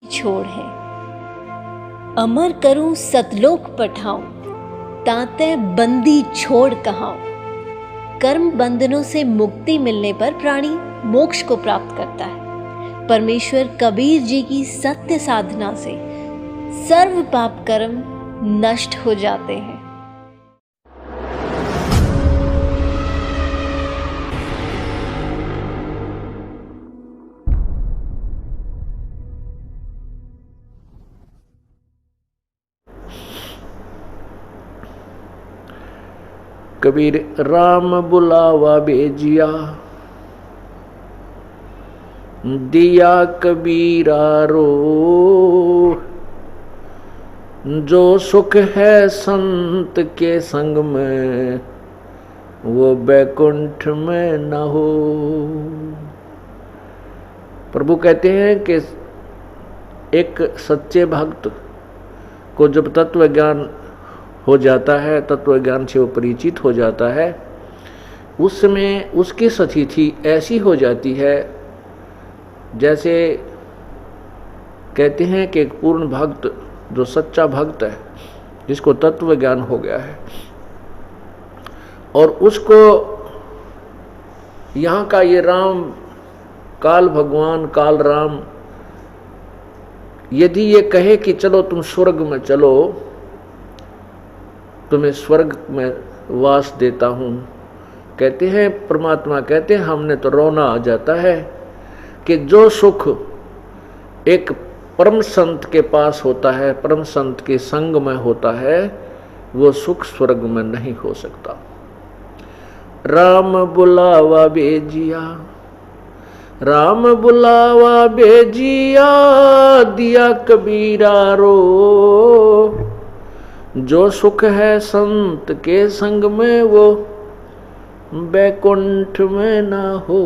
छोड़ है। अमर करूं सतलोक पठाऊं, ताते बंदी छोड़ कहाऊं। कर्म बंधनों से मुक्ति मिलने पर प्राणी मोक्ष को प्राप्त करता है। परमेश्वर कबीर जी की सत्य साधना से सर्व पाप कर्म नष्ट हो जाते हैं। कबीर राम बुलावा भेजिया, दिया कबीरा रो। जो सुख है संत के संग में, वो बैकुंठ में न हो। प्रभु कहते हैं कि एक सच्चे भक्त को जब तत्व ज्ञान हो जाता है, तत्व ज्ञान से वो परिचित हो जाता है, उस समय उसकी स्थिति ऐसी हो जाती है जैसे कहते हैं कि एक पूर्ण भक्त, जो सच्चा भक्त है, जिसको तत्व ज्ञान हो गया है, और उसको यहाँ का ये राम, काल भगवान, काल राम, यदि ये कहे कि चलो तुम स्वर्ग में चलो, तुम्हें स्वर्ग में वास देता हूँ, कहते हैं परमात्मा कहते हैं हमने तो रोना आ जाता है कि जो सुख एक परम संत के पास होता है, परम संत के संग में होता है, वो सुख स्वर्ग में नहीं हो सकता। राम बुलावा भेजिया, राम बुलावा भेजिया, दिया कबीरा रो। जो सुख है संत के संग में, वो बैकुंठ में ना हो।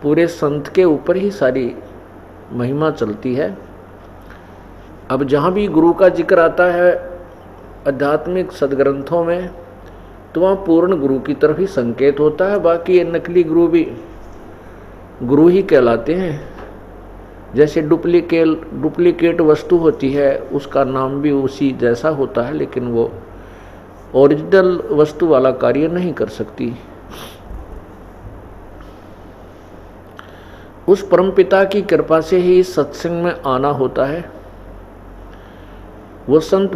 पूरे संत के ऊपर ही सारी महिमा चलती है। अब जहाँ भी गुरु का जिक्र आता है आध्यात्मिक सदग्रंथों में, तो वहाँ पूर्ण गुरु की तरफ ही संकेत होता है। बाकी ये नकली गुरु भी गुरु ही कहलाते हैं। जैसे डुप्लीकेट वस्तु होती है, उसका नाम भी उसी जैसा होता है, लेकिन वो ओरिजिनल वस्तु वाला कार्य नहीं कर सकती। उस परमपिता की कृपा से ही सत्संग में आना होता है। वो भक्त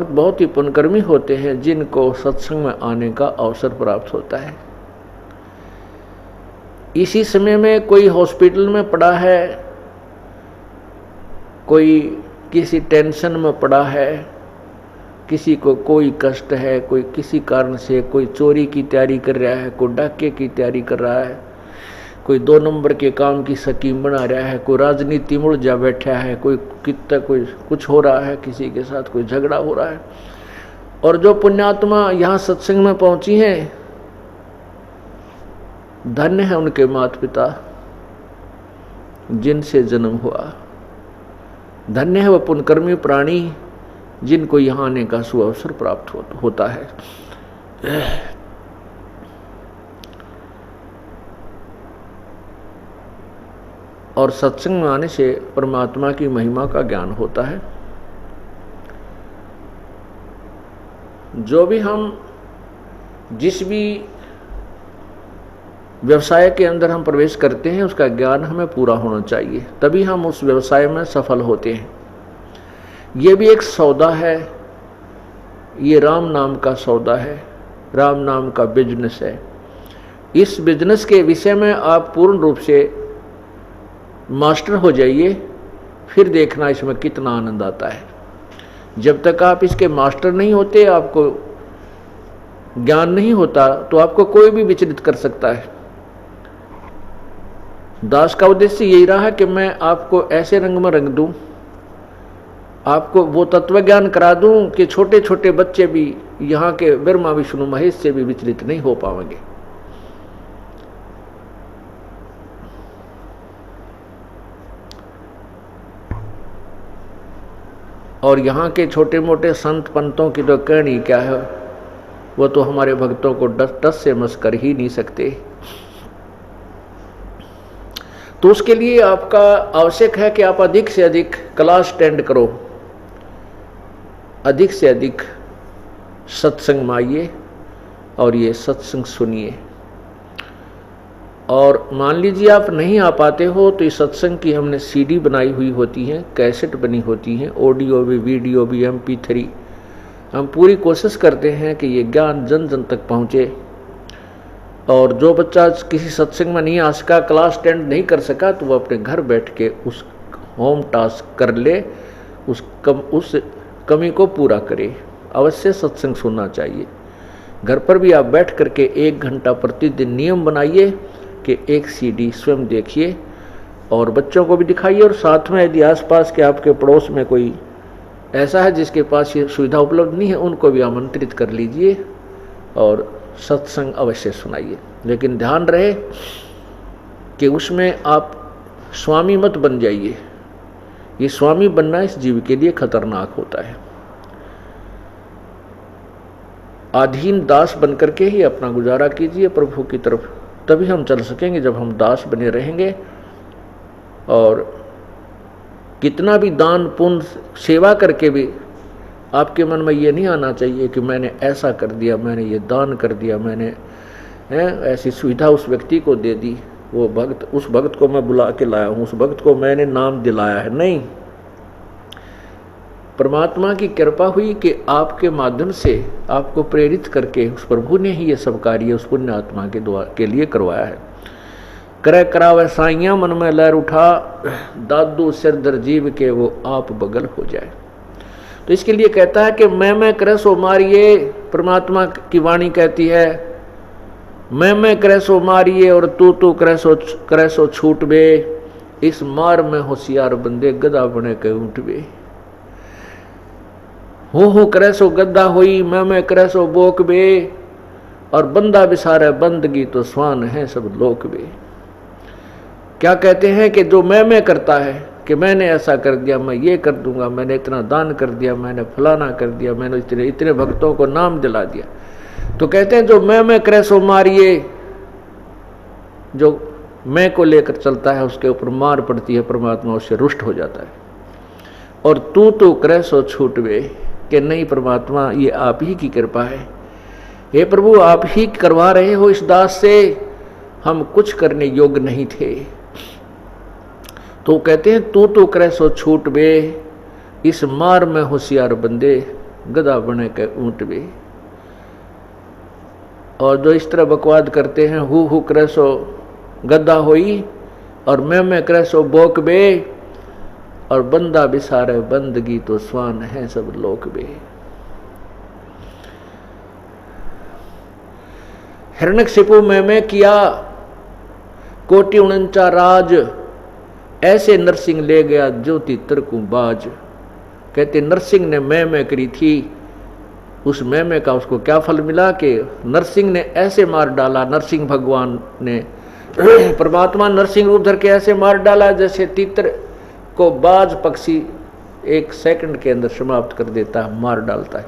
बहुत ही पुण्यकर्मी होते हैं जिनको सत्संग में आने का अवसर प्राप्त होता है। इसी समय में कोई हॉस्पिटल में पड़ा है, कोई किसी टेंशन में पड़ा है, किसी को कोई कष्ट है, कोई किसी कारण से कोई चोरी की तैयारी कर रहा है, कोई डाके की तैयारी कर रहा है, कोई 2 नंबर के काम की स्कीम बना रहा है, कोई राजनीति में उलझा बैठा है, कोई कुछ हो रहा है, किसी के साथ कोई झगड़ा हो रहा है। और जो पुण्यात्मा यहाँ सत्संग में पहुंची हैं, धन्य है उनके माता पिता जिनसे जन्म हुआ। धन्य है वह पुण्यकर्मी प्राणी जिनको यहाँ आने का सुअवसर प्राप्त होता है। और सत्संग में आने से परमात्मा की महिमा का ज्ञान होता है। जो भी हम जिस भी व्यवसाय के अंदर हम प्रवेश करते हैं, उसका ज्ञान हमें पूरा होना चाहिए, तभी हम उस व्यवसाय में सफल होते हैं। ये भी एक सौदा है, ये राम नाम का सौदा है, राम नाम का बिजनेस है। इस बिजनेस के विषय में आप पूर्ण रूप से मास्टर हो जाइए, फिर देखना इसमें कितना आनंद आता है। जब तक आप इसके मास्टर नहीं होते, आपको ज्ञान नहीं होता, तो आपको कोई भी विचलित कर सकता है। दास का उद्देश्य यही रहा है कि मैं आपको ऐसे रंग में रंग दूं, आपको वो तत्व ज्ञान करा दूं कि छोटे छोटे बच्चे भी यहाँ के ब्रह्मा विष्णु महेश से भी विचलित नहीं हो पाएंगे। और यहाँ के छोटे मोटे संत पंतों की तो कहनी क्या है, वो तो हमारे भक्तों को टस से मस कर ही नहीं सकते। तो उसके लिए आपका आवश्यक है कि आप अधिक से अधिक क्लास अटेंड करो, अधिक से अधिक सत्संग में आइए और ये सत्संग सुनिए। और मान लीजिए आप नहीं आ पाते हो तो इस सत्संग की हमने सीडी बनाई हुई होती है, कैसेट बनी होती है, ऑडियो भी, वीडियो भी, MP3। हम पूरी कोशिश करते हैं कि ये ज्ञान जन जन तक पहुँचे। और जो बच्चा किसी सत्संग में नहीं आ सका, क्लास अटेंड नहीं कर सका, तो वो अपने घर बैठ के उस होम टास्क कर ले, उस कमी को पूरा करे। अवश्य सत्संग सुनना चाहिए। घर पर भी आप बैठ करके 1 घंटा प्रतिदिन नियम बनाइए कि एक CD स्वयं देखिए और बच्चों को भी दिखाइए। और साथ में यदि आसपास के आपके पड़ोस में कोई ऐसा है जिसके पास ये सुविधा उपलब्ध नहीं है, उनको भी आमंत्रित कर लीजिए और सत्संग अवश्य सुनाइए। लेकिन ध्यान रहे कि उसमें आप स्वामी मत बन जाइए। ये स्वामी बनना इस जीव के लिए खतरनाक होता है। अधीन दास बन करके ही अपना गुजारा कीजिए प्रभु की तरफ, तभी हम चल सकेंगे। जब हम दास बने रहेंगे और कितना भी दान पुण्य सेवा करके भी आपके मन में ये नहीं आना चाहिए कि मैंने ऐसा कर दिया, मैंने ये दान कर दिया, मैंने ऐसी सुविधा उस व्यक्ति को दे दी, वो भक्त, उस भक्त को मैं बुला के लाया हूँ, उस भक्त को मैंने नाम दिलाया है। नहीं, परमात्मा की कृपा हुई कि आपके माध्यम से आपको प्रेरित करके उस प्रभु ने ही ये सब कार्य उस पुण्य आत्मा के लिए करवाया है। करे करावे साइयां मन में लहर उठा, दादू सिर दर जीव के वो आप बगल हो जाए। तो इसके लिए कहता है कि मैं करे सो मारिए। परमात्मा की वाणी कहती है मैं करे सो मारिए और तू करे सो छूट बे। इस मार में होशियार बंदे गधा बने के उठ बे। हो करे सो गद्दा होई, मैं करे सो बोक बे। और बंदा बिसारे बंदगी तो स्वान है सब लोक बे। क्या कहते हैं कि जो मैं करता है कि मैंने ऐसा कर दिया, मैं ये कर दूंगा, मैंने इतना दान कर दिया, मैंने फलाना कर दिया, मैंने इतने भक्तों को नाम दिला दिया, तो कहते हैं जो मैं करे सो मारिए। जो मैं को लेकर चलता है उसके ऊपर मार पड़ती है, परमात्मा उससे रुष्ट हो जाता है। और तू करे सो छूटवे, कि नहीं परमात्मा ये आप ही की कृपा है, हे प्रभु आप ही करवा रहे हो इस दास से, हम कुछ करने योग्य नहीं थे। तो कहते हैं तू करे सो छूट बे। इस मार में होशियार बंदे गधा बने के ऊंट बे। और जो इस तरह बकवाद करते हैं हु करे सो गद्दा होई और मैं करे सो बोक बे। और बंदा बिसारे बंदगी तो स्वान है सब लोक बे। हिरण्यकशिपु मैं किया कोटि 49 राज। ऐसे नरसिंह ले गया ज्योति तरकू बाज। कहते नरसिंह ने मैं करी थी, उस मैं का उसको क्या फल मिला कि नरसिंह ने ऐसे मार डाला। नरसिंह भगवान ने परमात्मा नरसिंह रूप धर के ऐसे मार डाला जैसे तीतर को बाज पक्षी 1 सेकंड के अंदर समाप्त कर देता है, मार डालता है।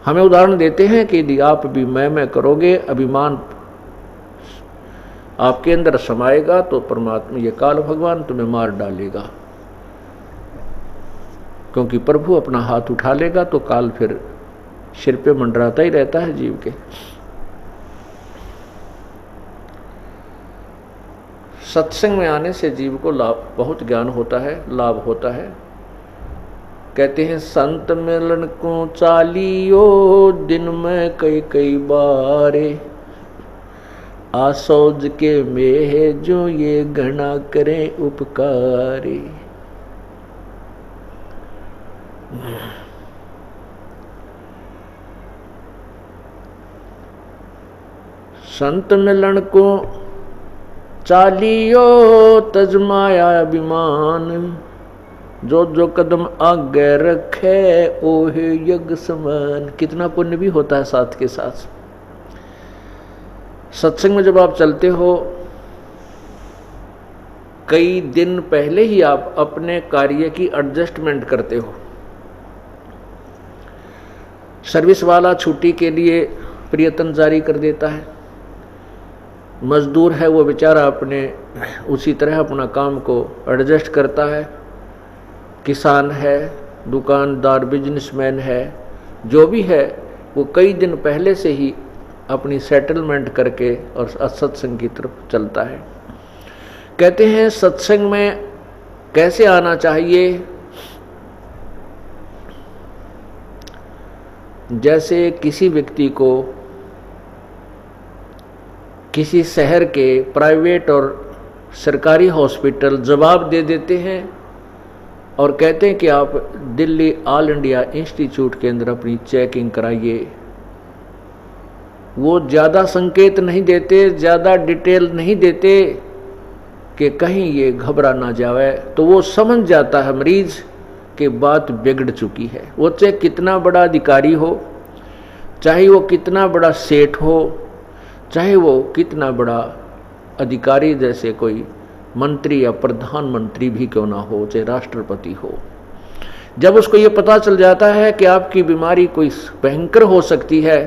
हमें उदाहरण देते हैं कि यदि आप भी मैं करोगे, अभिमान आपके अंदर समाएगा तो परमात्मा ये काल भगवान तुम्हें मार डालेगा। क्योंकि प्रभु अपना हाथ उठा लेगा तो काल फिर सिर पे मंडराता ही रहता है जीव के। सत्संग में आने से जीव को लाभ, बहुत ज्ञान होता है, लाभ होता है। कहते हैं संत मिलन को चालियो दिन में कई बारे। आसौज के मेह जो ये घना करें उपकारी। संत मिलन को चालियो तजमाया अभिमान। जो कदम आगे रखे ओहे यज्ञ समान। कितना पुण्य भी होता है साथ के साथ। सत्संग में जब आप चलते हो, कई दिन पहले ही आप अपने कार्य की एडजस्टमेंट करते हो। सर्विस वाला छुट्टी के लिए प्रयत्न जारी कर देता है। मजदूर है वो बेचारा अपने उसी तरह अपना काम को एडजस्ट करता है। किसान है, दुकानदार, बिजनेसमैन है, जो भी है वो कई दिन पहले से ही अपनी सेटलमेंट करके और सत्संग की तरफ चलता है। कहते हैं सत्संग में कैसे आना चाहिए। जैसे किसी व्यक्ति को किसी शहर के प्राइवेट और सरकारी हॉस्पिटल जवाब दे देते हैं और कहते हैं कि आप दिल्ली ऑल इंडिया इंस्टीट्यूट के अंदर अपनी चेकिंग कराइए। वो ज़्यादा संकेत नहीं देते, ज़्यादा डिटेल नहीं देते कि कहीं ये घबरा ना जाए, तो वो समझ जाता है मरीज कि बात बिगड़ चुकी है। वो चाहे कितना बड़ा अधिकारी हो, चाहे वो कितना बड़ा सेठ हो, चाहे वो कितना बड़ा अधिकारी जैसे कोई मंत्री या प्रधानमंत्री भी क्यों ना हो, चाहे राष्ट्रपति हो, जब उसको ये पता चल जाता है कि आपकी बीमारी कोई भयंकर हो सकती है,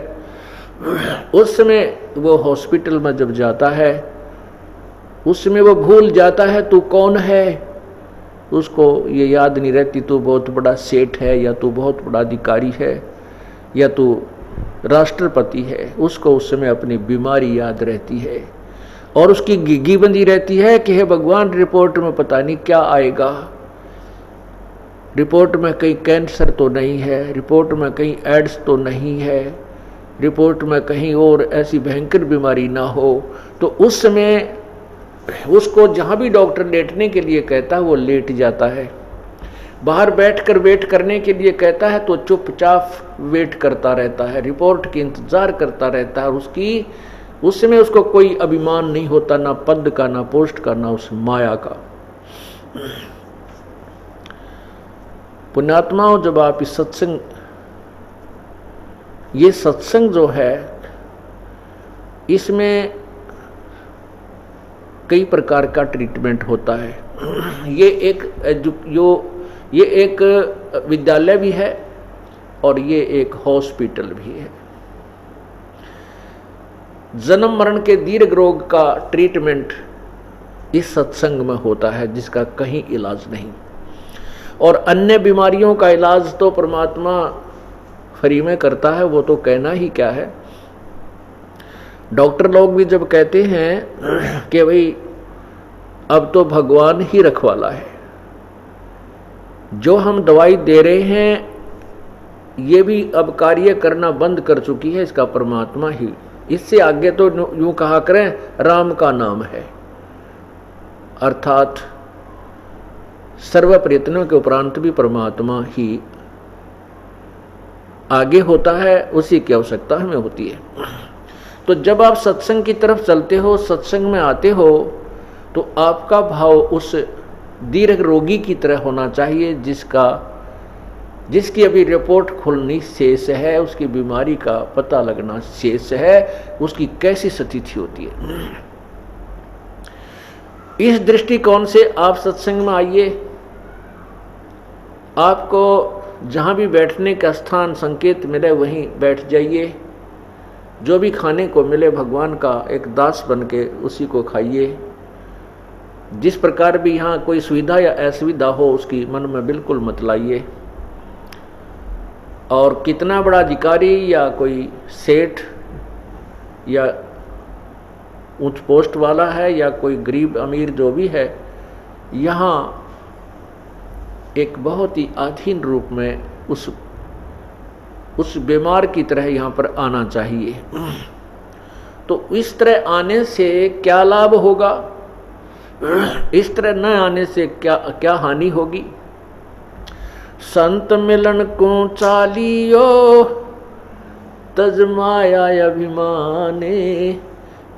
उस समय वो हॉस्पिटल में जब जाता है, उस समय वो भूल जाता है तू कौन है। उसको ये याद नहीं रहती तू बहुत बड़ा सेठ है या तू बहुत बड़ा अधिकारी है या तू राष्ट्रपति है। उसको उस समय अपनी बीमारी याद रहती है और उसकी गिगी बंदी रहती है कि हे भगवान, रिपोर्ट में पता नहीं क्या आएगा, रिपोर्ट में कहीं कैंसर तो नहीं है, रिपोर्ट में कहीं एड्स तो नहीं है, रिपोर्ट में कहीं और ऐसी भयंकर बीमारी ना हो। तो उस समय उसको जहाँ भी डॉक्टर लेटने के लिए कहता है वो लेट जाता है, बाहर बैठकर वेट करने के लिए कहता है तो चुपचाप वेट करता रहता है, रिपोर्ट की इंतजार करता रहता है। उस समय उसको कोई अभिमान नहीं होता, ना पद का, ना पोस्ट का, ना उस माया का। पुण्यात्माओं, जब आप इस सत्संग, ये सत्संग जो है इसमें कई प्रकार का ट्रीटमेंट होता है। ये एक विद्यालय भी है और ये एक हॉस्पिटल भी है। जन्म मरण के दीर्घ रोग का ट्रीटमेंट इस सत्संग में होता है जिसका कहीं इलाज नहीं, और अन्य बीमारियों का इलाज तो परमात्मा फ्री में करता है, वो तो कहना ही क्या है। डॉक्टर लोग भी जब कहते हैं कि भाई अब तो भगवान ही रखवाला है, जो हम दवाई दे रहे हैं ये भी अब कार्य करना बंद कर चुकी है, इसका परमात्मा ही। इससे आगे तो यूं कहा करें राम का नाम है, अर्थात सर्व प्रयत्नों के उपरांत भी परमात्मा ही आगे होता है, उसी की आवश्यकता हमें होती है। तो जब आप सत्संग की तरफ चलते हो, सत्संग में आते हो, तो आपका भाव उस दीर्घ रोगी की तरह होना चाहिए जिसकी अभी रिपोर्ट खुलनी शेष है, उसकी बीमारी का पता लगना शेष है, उसकी कैसी स्थिति होती है। इस दृष्टिकोण से आप सत्संग में आइए। आपको जहाँ भी बैठने का स्थान संकेत मिले वहीं बैठ जाइए, जो भी खाने को मिले भगवान का एक दास बन के उसी को खाइए। जिस प्रकार भी यहाँ कोई सुविधा या असुविधा हो उसकी मन में बिल्कुल मत लाइए। और कितना बड़ा अधिकारी या कोई सेठ या उच्च पोस्ट वाला है या कोई गरीब अमीर जो भी है, यहाँ एक बहुत ही अधीन रूप में उस बीमार की तरह यहाँ पर आना चाहिए। तो इस तरह आने से क्या लाभ होगा, इस तरह न आने से क्या हानि होगी। संत मिलन को चालियो तज माया अभिमाने,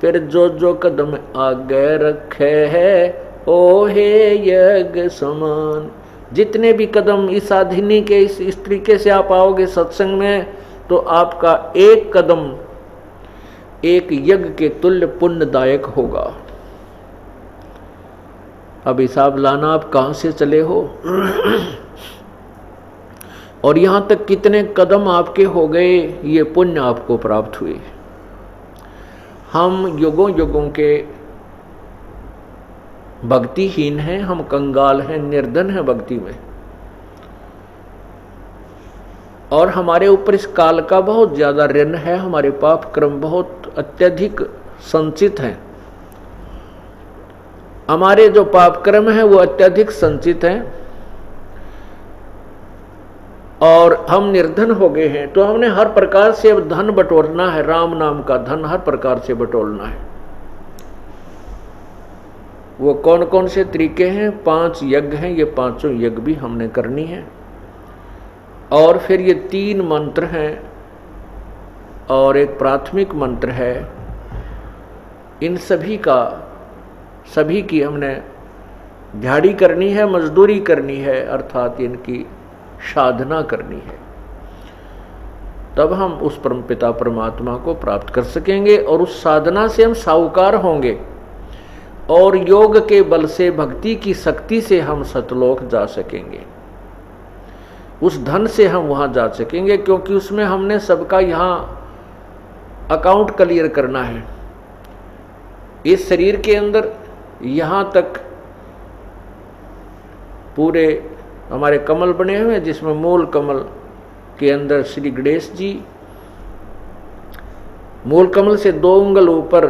फिर जो कदम आगे रखे है ओ हे यज्ञ समान। जितने भी कदम इस साधिनी के इस तरीके से आप आओगे सत्संग में, तो आपका एक कदम एक यज्ञ के तुल्य पुण्यदायक होगा। अब हिसाब लाना आप कहाँ से चले हो। और यहाँ तक कितने कदम आपके हो गए, ये पुण्य आपको प्राप्त हुए। हम युगों युगों के भक्तिहीन हैं, हम कंगाल हैं, निर्धन हैं भक्ति में, और हमारे ऊपर इस काल का बहुत ज्यादा ऋण है। हमारे पाप कर्म बहुत अत्यधिक संचित हैं। हमारे जो पाप कर्म है वो अत्यधिक संचित हैं और हम निर्धन हो गए हैं। तो हमने हर प्रकार से अब धन बटोरना है, राम नाम का धन हर प्रकार से बटोरना है। वो कौन कौन से तरीके हैं? 5 यज्ञ हैं, ये 5 यज्ञ भी हमने करनी है। और फिर ये 3 मंत्र हैं और एक प्राथमिक मंत्र है। इन सभी की हमने दिहाड़ी करनी है, मजदूरी करनी है, अर्थात इनकी साधना करनी है। तब हम उस परमपिता परमात्मा को प्राप्त कर सकेंगे और उस साधना से हम साहूकार होंगे और योग के बल से, भक्ति की शक्ति से हम सतलोक जा सकेंगे। उस धन से हम वहां जा सकेंगे, क्योंकि उसमें हमने सबका यहां अकाउंट क्लियर करना है। इस शरीर के अंदर यहां तक पूरे हमारे कमल बने हुए हैं, जिसमें मूल कमल के अंदर श्री गणेश जी, मूल कमल से 2 उंगल ऊपर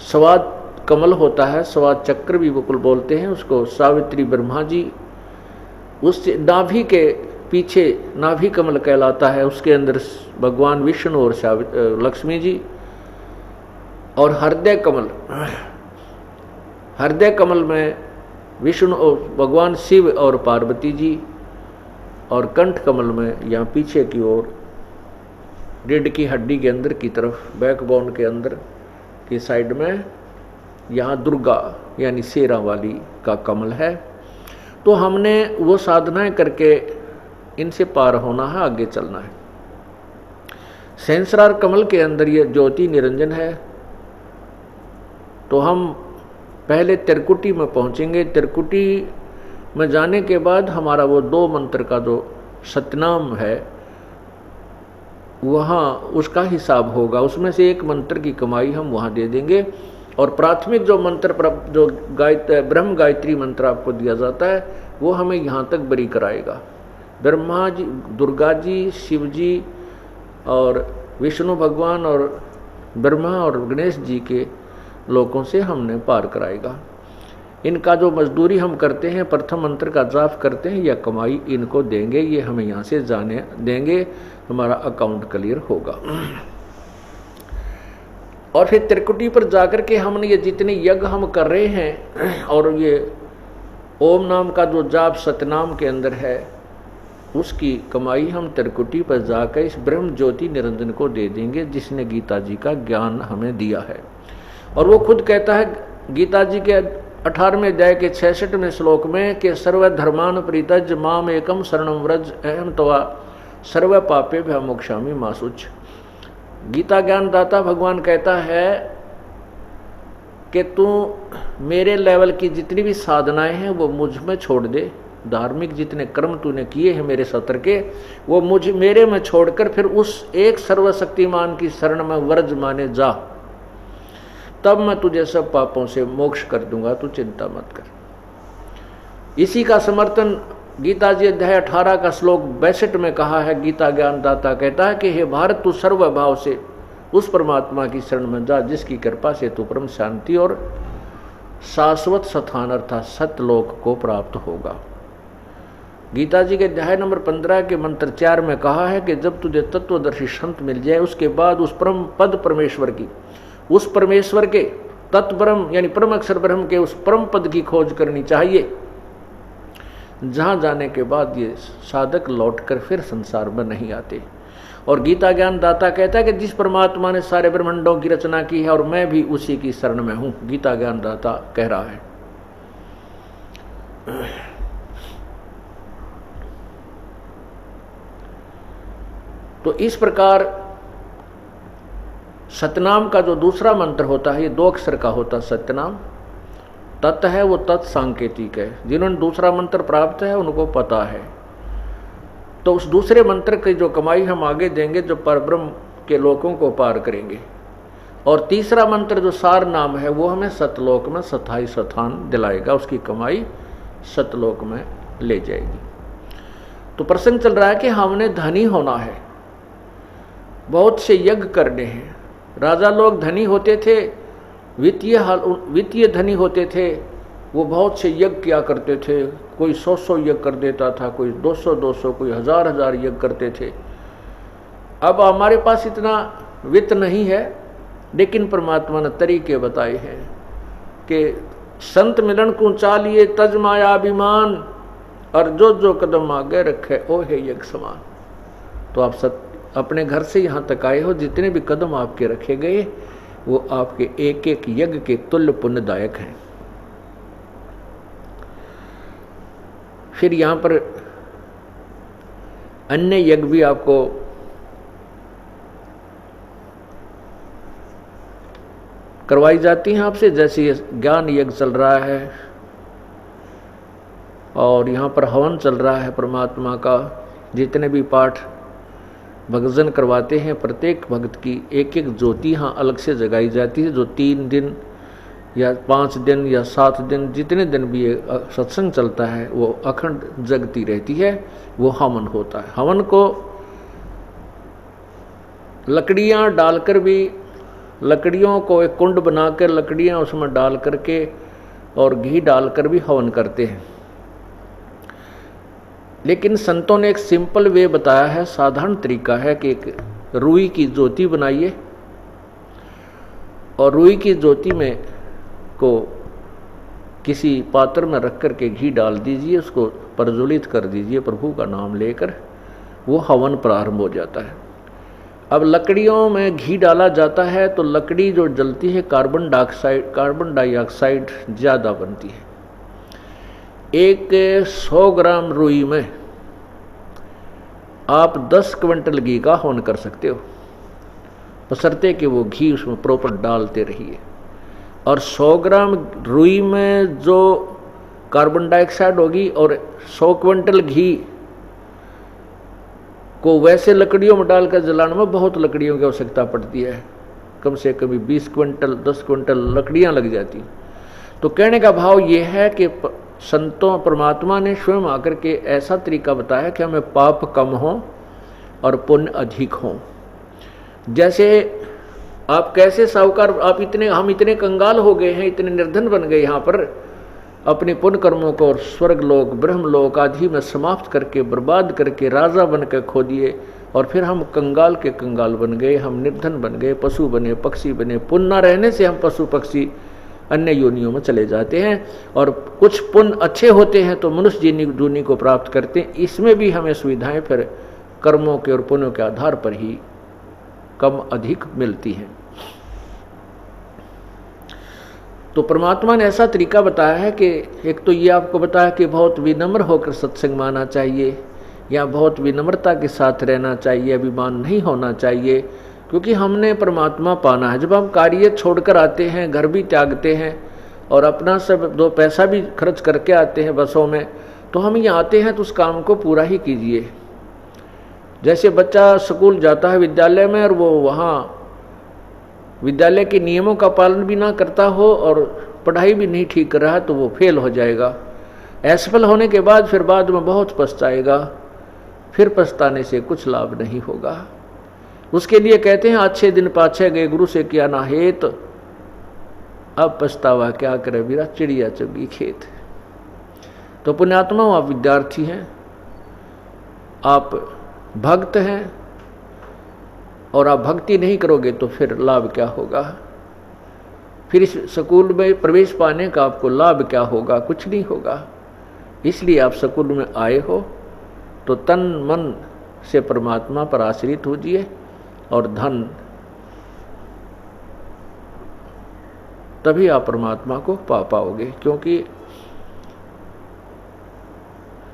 स्वाद कमल होता है, स्वाद चक्र भी बिल्कुल बोलते हैं उसको, सावित्री ब्रह्मा जी, उस नाभि के पीछे नाभि कमल कहलाता है, उसके अंदर भगवान विष्णु और लक्ष्मी जी, और हृदय कमल में विष्णु और भगवान शिव और पार्वती जी, और कंठ कमल में यहाँ पीछे की ओर रीढ़ की हड्डी के अंदर की तरफ, बैकबोन के अंदर की साइड में यहाँ दुर्गा यानी शेरा वाली का कमल है। तो हमने वो साधनाएं करके इनसे पार होना है, आगे चलना है। सहस्रार कमल के अंदर ये ज्योति निरंजन है। तो हम पहले त्रिकुटी में पहुंचेंगे। त्रिकुटी में जाने के बाद हमारा वो 2 मंत्र का जो सतनाम है वहाँ उसका हिसाब होगा, उसमें से 1 मंत्र की कमाई हम वहाँ दे देंगे। और प्राथमिक जो मंत्र जो ब्रह्म गायत्री मंत्र आपको दिया जाता है वो हमें यहाँ तक बरी कराएगा। ब्रह्मा जी, दुर्गा जी, शिव जी और विष्णु भगवान और ब्रह्मा और गणेश जी के लोकों से हमने पार कराएगा। इनका जो मजदूरी हम करते हैं, प्रथम मंत्र का जाप करते हैं, या कमाई इनको देंगे, ये हमें यहाँ से जाने देंगे, हमारा अकाउंट क्लियर होगा। और फिर त्रिकुटी पर जाकर के हमने ये जितने यज्ञ हम कर रहे हैं और ये ओम नाम का जो जाप सतनाम के अंदर है, उसकी कमाई हम त्रिकुटी पर जाकर इस ब्रह्म ज्योति निरंजन को दे देंगे, जिसने गीता जी का ज्ञान हमें दिया है। और वो खुद कहता है गीता जी के 18वें अध्याय के 66वें श्लोक में कि सर्वधर्मान परित्यज्य माम एकम शरणं व्रज अहम त्वा सर्व पापे मोक्षामि मा शुच। गीता ज्ञानदाता भगवान कहता है कि तू मेरे लेवल की जितनी भी साधनाएं हैं वो मुझ में छोड़ दे। धार्मिक जितने कर्म तूने किए हैं मेरे सत्र के, वो मेरे में छोड़कर फिर उस एक सर्वशक्तिमान की शरण में व्रज माने जा, तब मैं तुझे सब पापों से मोक्ष कर दूंगा, तू चिंता मत कर। इसी का समर्थन गीता जी अध्याय 18 का श्लोक 62 में कहा है। गीता ज्ञानदाता कहता है कि हे भारत, तू सर्वभाव से उस परमात्मा की शरण में जा, जिसकी कृपा से तू परम शांति और शाश्वत स्थान अर्थात सतलोक को प्राप्त होगा। गीता जी के अध्याय नंबर 15 के मंत्र 4 में कहा है कि जब तुझे तत्वदर्शी संत मिल जाए, उसके बाद उस परम पद परमेश्वर की, उस परमेश्वर के तत्ब्रह्म यानी परम अक्षर ब्रह्म के उस परम पद की खोज करनी चाहिए, जहां जाने के बाद ये साधक लौटकर फिर संसार में नहीं आते। और गीता ज्ञानदाता कहता है कि जिस परमात्मा ने सारे ब्रह्मांडों की रचना की है और मैं भी उसी की शरण में हूं, गीता ज्ञानदाता कह रहा है। तो इस प्रकार सतनाम का जो दूसरा मंत्र होता है, ये 2 अक्षर का होता है सत्यनाम। तत् है वो तत् सांकेतिक है। जिन्होंने दूसरा मंत्र प्राप्त है उनको पता है तो उस दूसरे मंत्र की जो कमाई हम आगे देंगे, जो परब्रह्म के लोकों को पार करेंगे। और तीसरा मंत्र जो सार नाम है वो हमें सतलोक में स्थायी स्थान दिलाएगा, उसकी कमाई सतलोक में ले जाएगी। तो प्रसंग चल रहा है कि हमने धनी होना है, बहुत से यज्ञ करने हैं। राजा लोग धनी होते थे, वित्तीय धनी होते थे, वो बहुत से यज्ञ किया करते थे। कोई 100 यज्ञ कर देता था, कोई 200 कोई 1000 यज्ञ करते थे। अब हमारे पास इतना वित्त नहीं है, लेकिन परमात्मा ने तरीके बताए हैं कि संत मिलन को चालिए तज माया अभिमान, और जो कदम आगे रखे ओ है यज्ञ समान। तो आप अपने घर से यहाँ तक आए हो, जितने भी कदम आपके रखे गए वो आपके एक एक यज्ञ के तुल्य पुण्यदायक हैं। फिर यहाँ पर अन्य यज्ञ भी आपको करवाई जाती हैं आपसे, जैसे ये ज्ञान यज्ञ चल रहा है और यहाँ पर हवन चल रहा है परमात्मा का। जितने भी पाठ भक्तजन करवाते हैं, प्रत्येक भक्त की एक एक ज्योति यहाँ अलग से जगाई जाती है, जो 3 दिन या 5 दिन या 7 दिन, जितने दिन भी ये सत्संग चलता है वो अखंड जगती रहती है। वो हवन होता है। हवन को लकड़ियाँ डालकर भी, लकड़ियों को एक कुंड बनाकर लकड़ियाँ उसमें डाल करके और घी डालकर भी हवन करते हैं। लेकिन संतों ने एक सिंपल वे बताया है, साधारण तरीका है कि एक रुई की ज्योति बनाइए और रुई की ज्योति में को किसी पात्र में रख कर के घी डाल दीजिए, उसको प्रज्वलित कर दीजिए प्रभु का नाम लेकर, वो हवन प्रारंभ हो जाता है। अब लकड़ियों में घी डाला जाता है तो लकड़ी जो जलती है कार्बन डाइऑक्साइड ज़्यादा बनती है। एक 100 ग्राम रुई में आप 10 क्विंटल घी का हवन कर सकते हो, बशर्ते कि वो घी उसमें प्रॉपर डालते रहिए। और 100 ग्राम रुई में जो कार्बन डाइऑक्साइड होगी और 100 क्विंटल घी को वैसे लकड़ियों में डालकर जलाने में बहुत लकड़ियों की आवश्यकता पड़ती है, कम से कम 20 क्विंटल 10 क्विंटल लकड़ियां लग जाती। तो कहने का भाव ये है कि संतों परमात्मा ने स्वयं आकर के ऐसा तरीका बताया कि हमें पाप कम हो और पुण्य अधिक हो। जैसे आप कैसे साहूकार, हम इतने कंगाल हो गए हैं, इतने निर्धन बन गए यहाँ पर, अपने पुण्य कर्मों को और स्वर्ग लोक ब्रह्म लोक आदि में समाप्त करके बर्बाद करके राजा बन कर खो दिए, और फिर हम कंगाल के कंगाल बन गए, हम निर्धन बन गए, पशु बने, पक्षी बने। पुण्य न रहने से हम पशु पक्षी अन्य योनियों में चले जाते हैं, और कुछ पुण्य अच्छे होते हैं तो मनुष्य योनि को प्राप्त करते हैं। इसमें भी हमें सुविधाएं फिर कर्मों के और पुण्यों के आधार पर ही कम अधिक मिलती हैं। तो परमात्मा ने ऐसा तरीका बताया है कि एक तो ये आपको बताया कि बहुत विनम्र होकर सत्संग माना चाहिए, या बहुत विनम्रता के साथ रहना चाहिए, अभिमान नहीं होना चाहिए, क्योंकि हमने परमात्मा पाना है। जब हम कार्य छोड़कर आते हैं, घर भी त्यागते हैं और अपना सब 2 पैसा भी खर्च करके आते हैं बसों में, तो हम यहाँ आते हैं तो उस काम को पूरा ही कीजिए। जैसे बच्चा स्कूल जाता है विद्यालय में और वो वहाँ विद्यालय के नियमों का पालन भी ना करता हो और पढ़ाई भी नहीं ठीक कर रहा है तो वो फेल हो जाएगा। असफल होने के बाद फिर बाद में बहुत पछताएगा, फिर पछताने से कुछ लाभ नहीं होगा। उसके लिए कहते हैं अच्छे दिन पाछे गए गुरु से किया ना हेत, अब पछतावा क्या करे वीरा चिड़िया चुगी खेत। तो पुण्यात्मा आप विद्यार्थी हैं, आप भक्त हैं, और आप भक्ति नहीं करोगे तो फिर लाभ क्या होगा? फिर इस स्कूल में प्रवेश पाने का आपको लाभ क्या होगा? कुछ नहीं होगा। इसलिए आप स्कूल में आए हो तो तन मन से परमात्मा पर आश्रित होजिए, और धन तभी आप परमात्मा को पा पाओगे, क्योंकि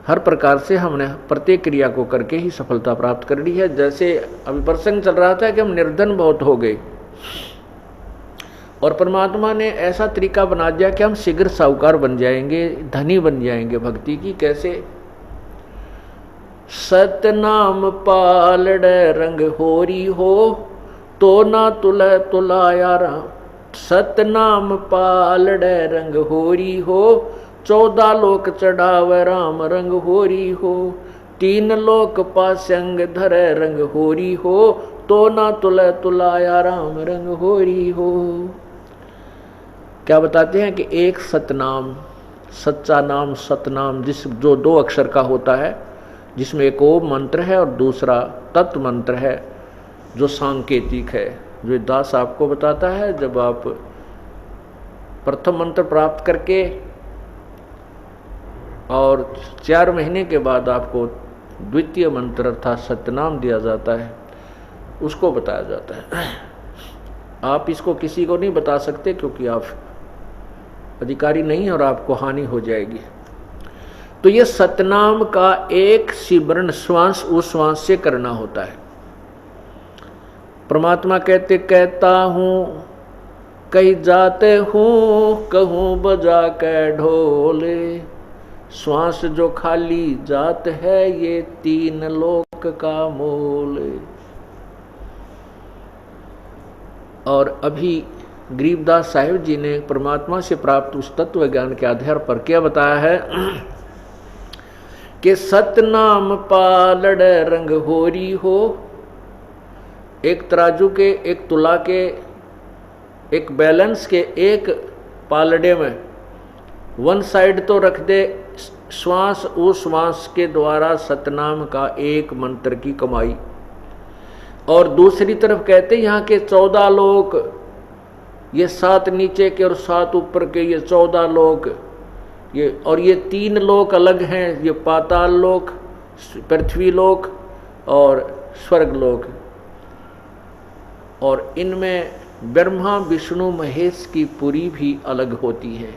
हर प्रकार से हमने प्रत्येक क्रिया को करके ही सफलता प्राप्त करनी है। जैसे अभी प्रसंग चल रहा था कि हम निर्धन बहुत हो गए, और परमात्मा ने ऐसा तरीका बना दिया कि हम शीघ्र साहूकार बन जाएंगे, धनी बन जाएंगे भक्ति की। कैसे? सतनाम पालड़े रंग होरी हो, तो ना तुले तुलाया राम। सतनाम पालड़े रंग होरी हो, 14 लोक चढ़ावे राम रंग होरी हो। 3 लोक पासंग धरे रंग होरी हो, तो ना तुले तुलाया राम रंग होरी हो। क्या बताते हैं कि एक सतनाम, सच्चा नाम, सतनाम, जो 2 अक्षर का होता है, जिसमें एक ओम मंत्र है और दूसरा तत्व मंत्र है जो सांकेतिक है, जो दास आपको बताता है। जब आप प्रथम मंत्र प्राप्त करके और 4 महीने के बाद आपको द्वितीय मंत्र अर्थात सतनाम दिया जाता है, उसको बताया जाता है। आप इसको किसी को नहीं बता सकते क्योंकि आप अधिकारी नहीं और आपको हानि हो जाएगी। तो ये सतनाम का एक सिमरन श्वास उश्वास से करना होता है। परमात्मा कहते कहता हूँ कहीं जाते हूँ, कहूँ बजा के ढोले। श्वास जो खाली जात है, ये 3 लोक का मोल। और अभी गरीबदास साहिब जी ने परमात्मा से प्राप्त उस तत्व ज्ञान के आधार पर क्या बताया है कि सतनाम पालड़ रंग होरी हो। एक तराजू के, एक तुला के, एक बैलेंस के एक पालड़े में 1 साइड तो रख दे श्वास उश्वास के द्वारा सतनाम का एक मंत्र की कमाई, और दूसरी तरफ कहते यहाँ के 14 लोक, ये 7 नीचे के और 7 ऊपर के, ये 14 लोक, ये और ये 3 लोक अलग हैं, ये पाताल लोक, पृथ्वी लोक और स्वर्ग लोक। और इनमें ब्रह्मा विष्णु महेश की पुरी भी अलग होती है।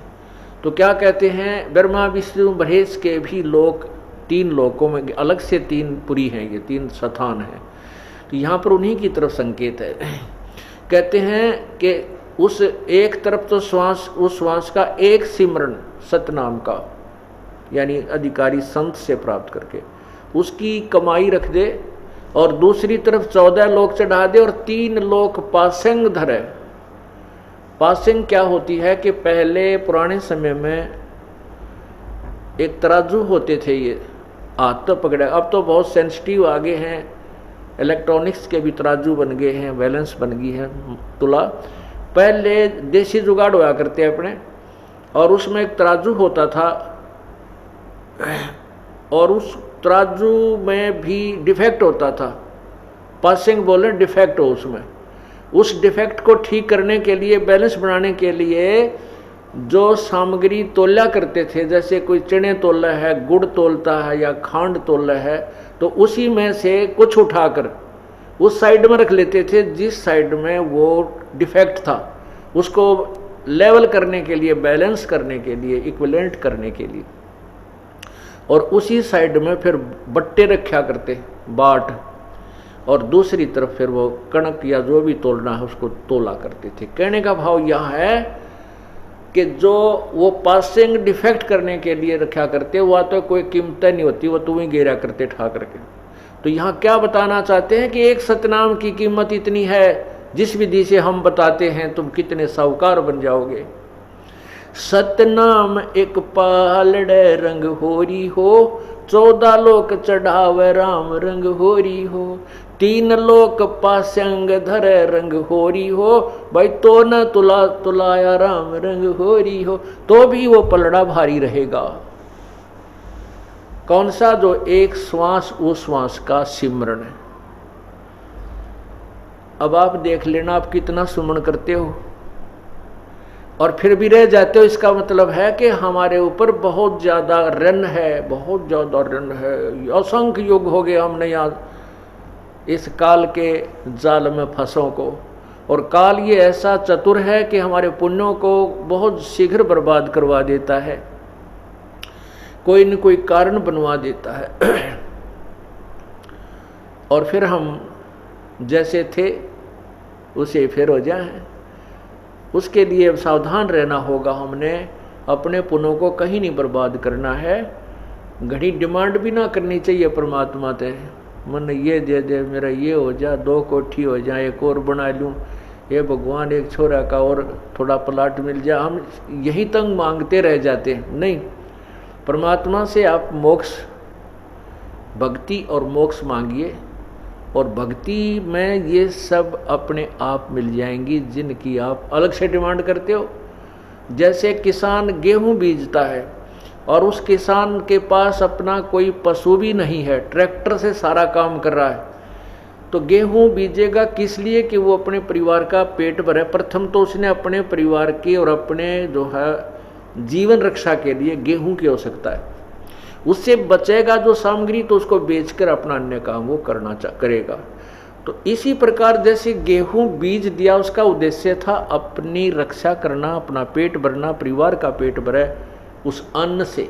तो क्या कहते हैं, ब्रह्मा विष्णु महेश के भी लोक 3 लोकों में अलग से 3 पुरी हैं, ये 3 स्थान हैं। तो यहाँ पर उन्हीं की तरफ संकेत है। कहते हैं कि उस एक तरफ तो श्वास उस श्वास का एक सिमरन सतनाम का, यानी अधिकारी संत से प्राप्त करके उसकी कमाई रख दे, और दूसरी तरफ 14 लोक चढ़ा दे और 3 लोक पासंग धरे। पासिंग क्या होती है कि पहले पुराने समय में एक तराजू होते थे, ये हाथ तो पकड़े, अब तो बहुत सेंसिटिव आगे हैं, इलेक्ट्रॉनिक्स के भी तराजू बन गए हैं, बैलेंस बन गई है तुला। पहले देसी जुगाड़ हुआ करते अपने, और उसमें एक तराजू होता था, और उस तराजू में भी डिफेक्ट होता था। पासिंग बोले डिफेक्ट हो उसमें, उस डिफेक्ट को ठीक करने के लिए, बैलेंस बनाने के लिए जो सामग्री तोला करते थे, जैसे कोई चने तोला है, गुड़ तोलता है या खांड तोला है, तो उसी में से कुछ उठाकर उस साइड में रख लेते थे जिस साइड में वो डिफेक्ट था, उसको लेवल करने के लिए, बैलेंस करने के लिए, इक्विवेलेंट करने के लिए। और उसी साइड में फिर बट्टे रखा करते, बाट, और दूसरी तरफ फिर वो कणक या जो भी तोलना है उसको तोला करते थे। कहने का भाव यह है कि जो वो पासिंग डिफेक्ट करने के लिए रखा करते, वह तो कोई कीमत नहीं होती, वो तुम्हें गिरा करते ठा करके। तो यहाँ क्या बताना चाहते हैं कि एक सतनाम की कीमत इतनी है, जिस विधि से हम बताते हैं तुम कितने साहूकार बन जाओगे। सतनाम एक पालड़े रंग होरी हो, 14 लोक चढ़ावे राम रंग होरी हो। 3 लोक पासंग धरे रंग होरी हो, भाई तो न तुला तुलाया राम रंग होरी हो। तो भी वो पलड़ा भारी रहेगा। कौन सा? जो एक श्वास उस श्वास का सिमरन है। अब आप देख लेना आप कितना सुमन करते हो और फिर भी रह जाते हो। इसका मतलब है कि हमारे ऊपर बहुत ज्यादा ऋण है, बहुत ज्यादा ऋण है। असंख्य युग हो गए हमने यहाँ इस काल के जाल में फंसों को, और काल ये ऐसा चतुर है कि हमारे पुण्यों को बहुत शीघ्र बर्बाद करवा देता है, कोई न कोई कारण बनवा देता है। और फिर हम जैसे थे उसे फिर हो जाए। उसके लिए सावधान रहना होगा। हमने अपने पुण्यों को कहीं नहीं बर्बाद करना है, घड़ी डिमांड भी ना करनी चाहिए परमात्मा से, मन ये दे दे, मेरा ये हो जा, 2 कोठी हो जाए, एक और बना लूँ, ये भगवान एक छोरा का और थोड़ा प्लाट मिल जाए। हम यही तंग मांगते रह जाते हैं। नहीं, परमात्मा से आप मोक्ष, भक्ति और मोक्ष मांगिए, और भक्ति में ये सब अपने आप मिल जाएंगी जिनकी आप अलग से डिमांड करते हो। जैसे किसान गेहूं बीजता है और उस किसान के पास अपना कोई पशु भी नहीं है, ट्रैक्टर से सारा काम कर रहा है, तो गेहूं बीजेगा किस लिए? कि वो अपने परिवार का पेट भरे। प्रथम तो उसने अपने परिवार की और अपने जो है जीवन रक्षा के लिए गेहूं की आवश्यकता है। उससे बचेगा जो सामग्री तो उसको बेचकर अपना अन्य काम वो करेगा। तो इसी प्रकार जैसे गेहूं बीज दिया, उसका उद्देश्य था अपनी रक्षा करना, अपना पेट भरना, परिवार का पेट भरे उस अन्न से।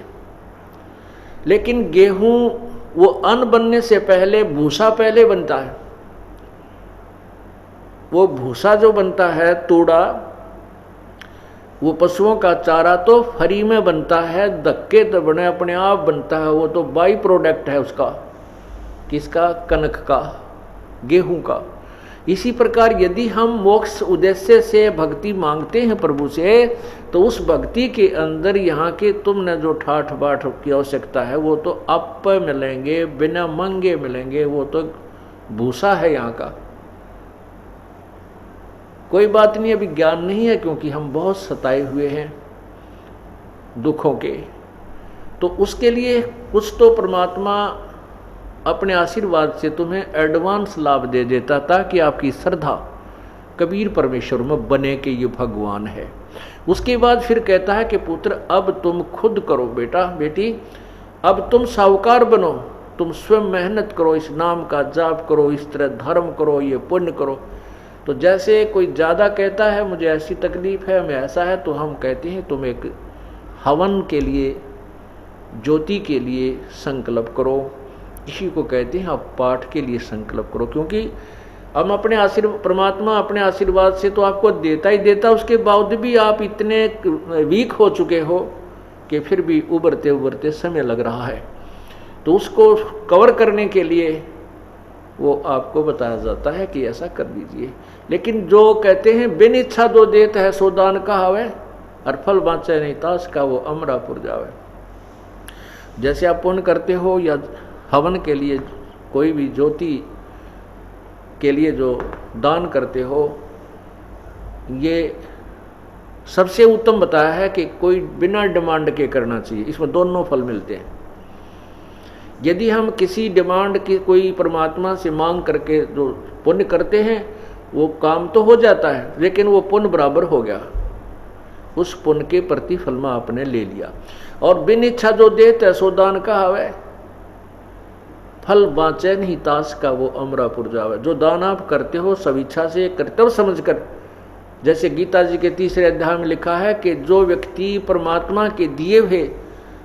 लेकिन गेहूं वो अन्न बनने से पहले भूसा पहले बनता है। वो भूसा जो बनता है, तूड़ा, वो पशुओं का चारा तो फ्री में बनता है, धक्के तो बने अपने आप बनता है, वो तो बाई प्रोडक्ट है उसका। किसका? कनक का, गेहूं का। इसी प्रकार यदि हम मोक्ष उद्देश्य से भक्ति मांगते हैं प्रभु से, तो उस भक्ति के अंदर यहाँ के तुमने जो ठाठ बाट की आवश्यकता है वो तो आप मिलेंगे, बिना मांगे मिलेंगे, वो तो भूसा है यहाँ का। कोई बात नहीं, अभी ज्ञान नहीं है क्योंकि हम बहुत सताए हुए हैं दुखों के, तो उसके लिए कुछ तो परमात्मा अपने आशीर्वाद से तुम्हें एडवांस लाभ दे देता ताकि आपकी श्रद्धा कबीर परमेश्वर में बने कि ये भगवान है। उसके बाद फिर कहता है कि पुत्र अब तुम खुद करो, बेटा बेटी अब तुम साहूकार बनो, तुम स्वयं मेहनत करो, इस नाम का जाप करो, इस तरह धर्म करो, ये पुण्य करो। तो जैसे कोई ज़्यादा कहता है मुझे ऐसी तकलीफ है, मैं ऐसा है, तो हम कहते हैं तुम एक हवन के लिए, ज्योति के लिए संकल्प करो। इसी को कहते हैं आप पाठ के लिए संकल्प करो, क्योंकि हम अपने आशीर्वाद, परमात्मा अपने आशीर्वाद से तो आपको देता ही देता, उसके बावजूद भी आप इतने वीक हो चुके हो कि फिर भी उभरते उभरते समय लग रहा है। तो उसको कवर करने के लिए वो आपको बताया जाता है कि ऐसा कर दीजिए। लेकिन जो कहते हैं बिन इच्छा दो देत है सो दान कहावे, और फल बाँचे नहीं तास का वो अमरापुर जावे। जैसे आप पुण्य करते हो या हवन के लिए, कोई भी ज्योति के लिए जो दान करते हो, ये सबसे उत्तम बताया है कि कोई बिना डिमांड के करना चाहिए। इसमें दोनों फल मिलते हैं। यदि हम किसी डिमांड की कोई परमात्मा से मांग करके जो पुण्य करते हैं वो काम तो हो जाता है, लेकिन वो पुण्य बराबर हो गया, उस पुण्य के प्रतिफल में आपने ले लिया। और बिन इच्छा जो देते सो दान कहावे, फल बाँचे नहीं तास का वो अमरापुर जावे। जो दान आप करते हो सब इच्छा से, कर्तव्य समझकर, जैसे गीता जी के 3रे अध्याय में लिखा है कि जो व्यक्ति परमात्मा के दिए हुए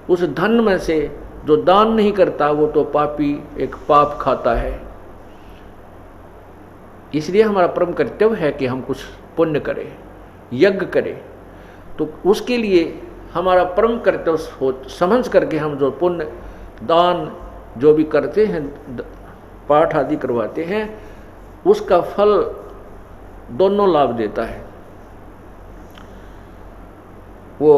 उस धन में से जो दान नहीं करता वो तो पापी, एक पाप खाता है। इसलिए हमारा परम कर्तव्य है कि हम कुछ पुण्य करें, यज्ञ करें। तो उसके लिए हमारा परम कर्तव्य समझ करके हम जो पुण्य दान जो भी करते हैं, पाठ आदि करवाते हैं, उसका फल दोनों लाभ देता है। वो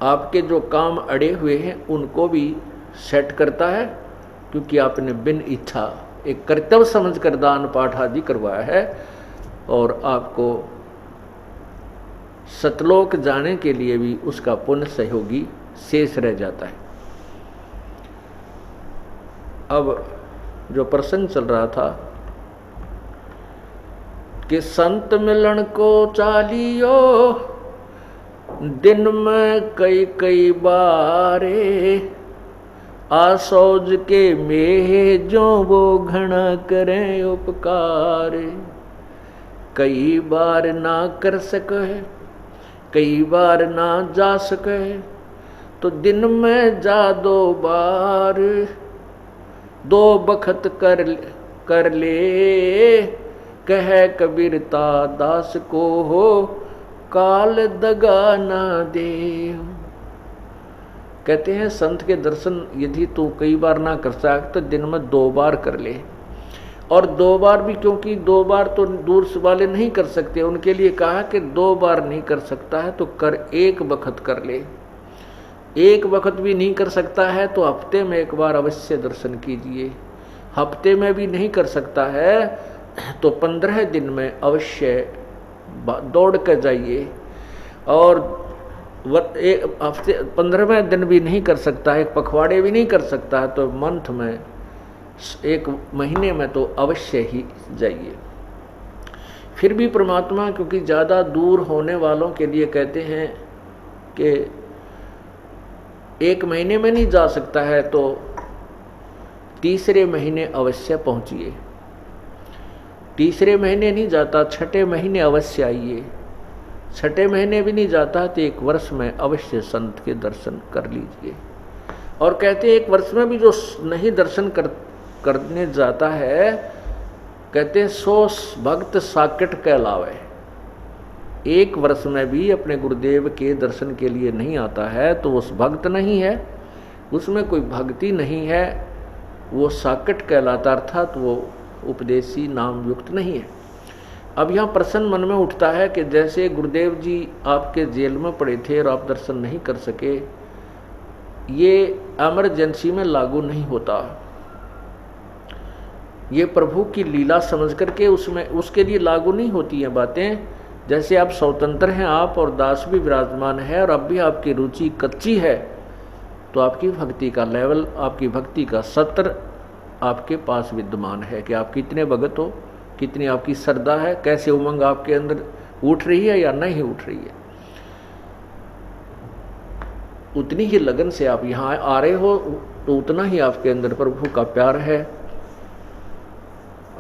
आपके जो काम अड़े हुए हैं उनको भी सेट करता है, क्योंकि आपने बिन इच्छा एक कर्तव्य समझकर दान पाठ आदि करवाया है, और आपको सतलोक जाने के लिए भी उसका पुण्य सहयोगी शेष रह जाता है। अब जो प्रसंग चल रहा था कि संत मिलन को चालियो दिन में कई कई बारे, आसौज के मेह जो वो घना करें उपकार। कई बार ना कर सके, कई बार ना जा सके, तो दिन में जा 2 बार। 2 बखत कर ले कह कबीरता दास को हो, काल दगा ना दे। कहते हैं संत के दर्शन यदि तू कई बार ना कर सक तो दिन में 2 बार कर ले। और 2 बार भी, क्योंकि 2 बार तो दूर वाले नहीं कर सकते, उनके लिए कहा कि 2 बार नहीं कर सकता है तो कर 1 वक्त कर ले। 1 वक्त भी नहीं कर सकता है तो हफ्ते में 1 बार अवश्य दर्शन कीजिए। हफ्ते में भी नहीं कर सकता है तो 15 दिन में अवश्य दौड़ कर जाइए। और हफ्ते 15वें दिन भी नहीं कर सकता है, 1 पखवाड़े भी नहीं कर सकता है तो मंथ में 1 महीने में तो अवश्य ही जाइए। फिर भी परमात्मा क्योंकि ज़्यादा दूर होने वालों के लिए कहते हैं कि 1 महीने में नहीं जा सकता है तो 3रे महीने अवश्य पहुंचिए। 3रे महीने नहीं जाता, 6ठे महीने अवश्य आइए। 6ठे महीने भी नहीं जाता तो 1 वर्ष में अवश्य संत के दर्शन कर लीजिए। और कहते हैं 1 वर्ष में भी जो नहीं दर्शन करने जाता है, कहते हैं 100 भक्त साकेट कहलावे। 1 वर्ष में भी अपने गुरुदेव के दर्शन के लिए नहीं आता है तो उस भक्त नहीं है, उसमें कोई भक्ति नहीं है, वो साकेट कहलाता, अर्थात वो उपदेशी नाम युक्त नहीं है। अब यहाँ प्रश्न मन में उठता है कि जैसे गुरुदेव जी आपके जेल में पड़े थे और आप दर्शन नहीं कर सके, ये इमरजेंसी में लागू नहीं होता। ये प्रभु की लीला समझ करके उसमें उसके लिए लागू नहीं होती हैं बातें। जैसे आप स्वतंत्र हैं, आप और दास भी विराजमान है और अब भी आपकी रुचि कच्ची है तो आपकी भक्ति का लेवल, आपकी भक्ति का सत्र आपके पास विद्यमान है कि आप कितने भगत हो, कितनी आपकी श्रद्धा है, कैसे उमंग आपके अंदर उठ रही है या नहीं उठ रही है। उतनी ही लगन से आप यहाँ आ रहे हो तो उतना ही आपके अंदर प्रभु का प्यार है,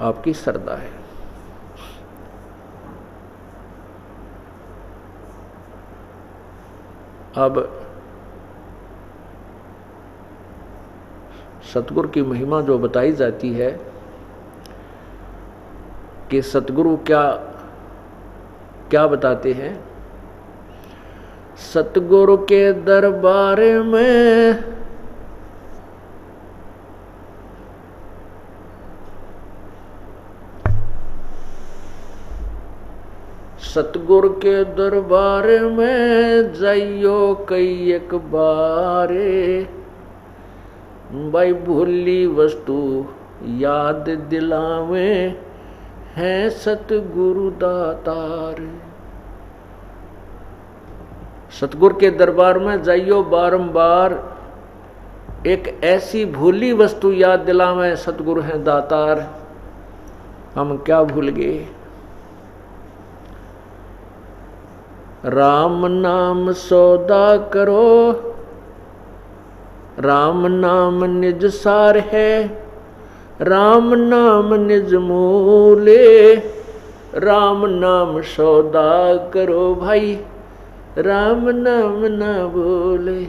आपकी श्रद्धा है। अब सतगुरु की महिमा जो बताई जाती है कि सतगुरु क्या क्या बताते हैं। सतगुरु के दरबार में सतगुरु के दरबार में जाइयो कई 1 बारे, भाई भूली वस्तु याद दिलावे हैं सतगुरु दातार। सतगुरु के दरबार में जाइयो बारंबार, एक ऐसी भूली वस्तु याद दिलावे सतगुरु हैं दातार। हम क्या भूल गए? राम नाम सौदा करो, राम नाम निज सार है, राम नाम निज मूले, राम नाम सौदा करो भाई, राम नाम ना बोले।